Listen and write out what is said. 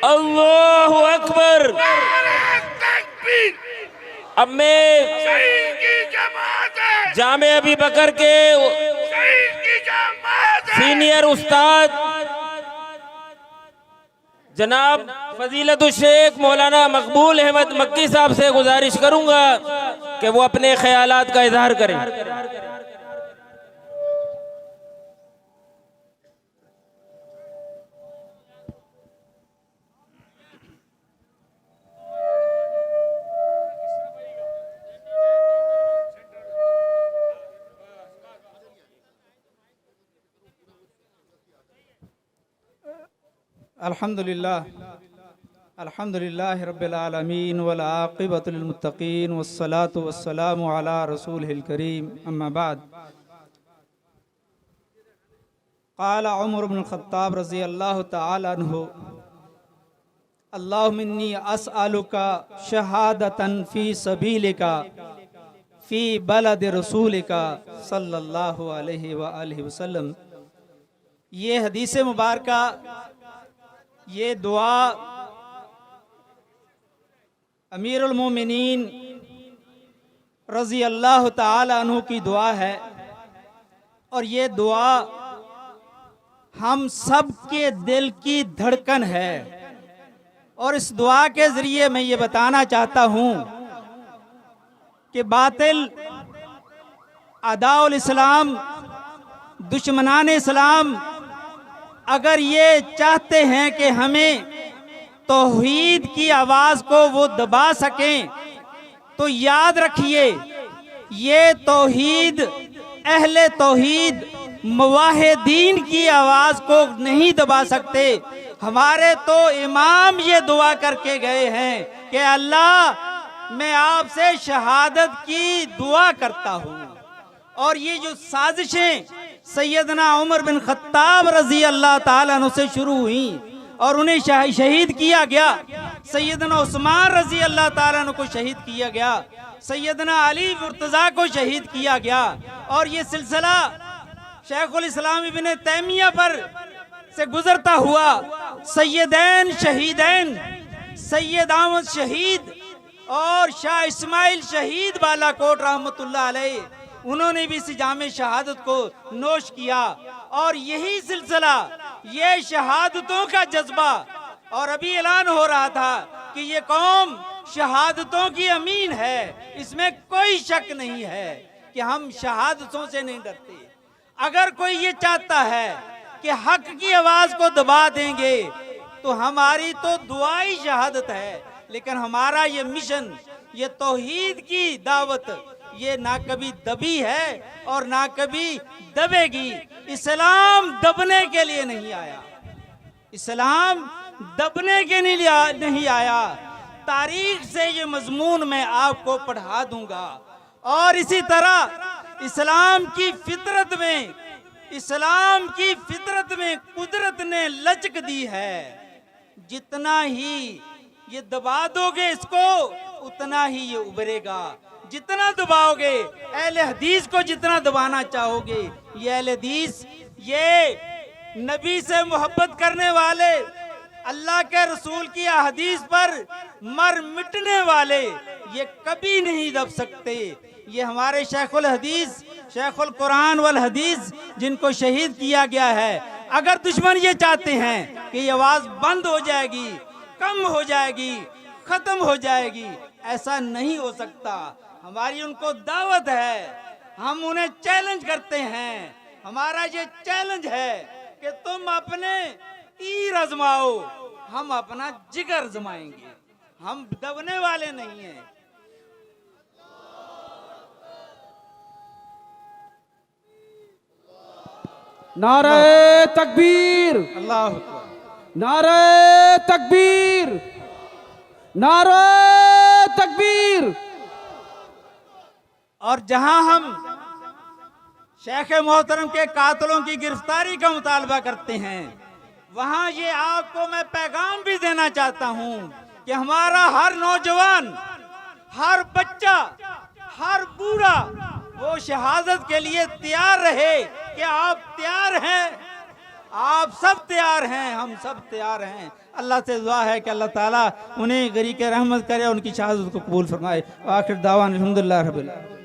अल्लाहु अकबर। अब मैं जामे अभी बकर के सीनियर उस्ताद जनाब फजीलतुल शेख मौलाना मकबूल अहमद मक्की साहब से गुजारिश करूंगा कि वो अपने ख्यालात का इजहार करें। अल्हम्दुलिल्लाह रब्बिल आलमीन वल आक़िबतुल लिल मुत्तक़ीन वस्सलातु वस्सलामु अला रसूलिहिल करीम अम्मा बाद। क़ाल उमर इब्नुल ख़त्ताब रज़ियल्लाहु तआला अन्हु अल्लाहुम्मा इन्नी अस्अलुका शहादतन फ़ी सबीलिका फ़ी बलद रसूलिका सल्लल्लाहु अलैहि व आलिहि वसल्लम। ये हदीस मुबारका, ये दुआ अमीरुल मोमिनीन रज़ी अल्लाह ताला अन्हु की दुआ है और ये दुआ हम सब के दिल की धड़कन है। और इस दुआ के जरिए मैं ये बताना चाहता हूँ कि बातिल अदाउल इस्लाम, दुश्मनान इस्लाम अगर ये चाहते हैं कि हमें तौहीद की आवाज़ को वो दबा सकें, तो याद रखिए ये तौहीद, अहले तौहीद, मुवाहिदीन की आवाज़ को नहीं दबा सकते। हमारे तो इमाम ये दुआ करके गए हैं कि अल्लाह मैं आपसे शहादत की दुआ करता हूँ। और ये जो साजिशें सैयदना उमर बिन खत्ताब रजी अल्लाह ताला अन्हु से शुरू हुई और उन्हें शहीद किया गया, सैयदना उस्मान रजी अल्लाह ताला अन्हु को शहीद किया गया, सैयदना अली मुर्तज़ा को शहीद किया गया, और ये सिलसिला शेखुल इस्लाम इब्न तैमिया पर से गुजरता हुआ सैयदैन शहीदैन सैयद अहमद शहीद और शाह इस्माइल शहीद बालाकोट रहमतुल्लाह अलैह, उन्होंने भी इस जामे शहादत को नोश किया। और यही सिलसिला, ये शहादतों का जज्बा, और अभी ऐलान हो रहा था कि ये कौम शहादतों की अमीन है, इसमें कोई शक नहीं है कि हम शहादतों से नहीं डरते। अगर कोई ये चाहता है कि हक की आवाज को दबा देंगे तो हमारी तो दुआ ही शहादत है, लेकिन हमारा ये मिशन, ये तौहीद की दावत, ये ना कभी दबी है और ना कभी दबेगी। इस्लाम दबने के लिए नहीं आया, इस्लाम दबने के लिए नहीं आया। तारीख से ये मजमून मैं आपको पढ़ा दूंगा। और इसी तरह इस्लाम की फितरत में, इस्लाम की फितरत में कुदरत ने लचक दी है। जितना ही ये दबा दोगे इसको, उतना ही ये उभरेगा। जितना दबाओगे, अहले हदीस को जितना दबाना चाहोगे, ये अहले हदीस, ये नबी से मोहब्बत करने वाले, अल्लाह के रसूल की हदीस पर मर मिटने वाले, ये कभी नहीं दब सकते। ये हमारे शेखुल हदीस, शेखुल कुरान वल हदीस, जिनको शहीद किया गया है, अगर दुश्मन ये चाहते हैं कि ये आवाज बंद हो जाएगी, कम हो जाएगी, खत्म हो जाएगी, ऐसा नहीं हो सकता। हमारी उनको दावत है, हम उन्हें चैलेंज करते हैं। हमारा ये चैलेंज है कि तुम अपने तीर आजमाओ, हम अपना जिगर आजमाएंगे, हम दबने वाले नहीं हैं। नारे तकबीर, अल्लाह अकबर, नारे तकबीर, नारे तकबीर। और जहां हम शेख मोहतरम के कातलों की गिरफ्तारी का मुतालबा करते हैं, वहां ये आपको मैं पैगाम भी देना चाहता हूं कि हमारा हर नौजवान, हर बच्चा, हर बूढ़ा वो शहादत के लिए तैयार रहे क्या आप तैयार हैं? आप सब तैयार हैं, हम सब तैयार हैं। अल्लाह से दुआ है कि अल्लाह ताला उन्हें गरीक रहमत करे, उनकी शहादत को कबूल फरमाए। आखिर दावान अल्हम्दुलिल्लाह रब्बिल आलमीन।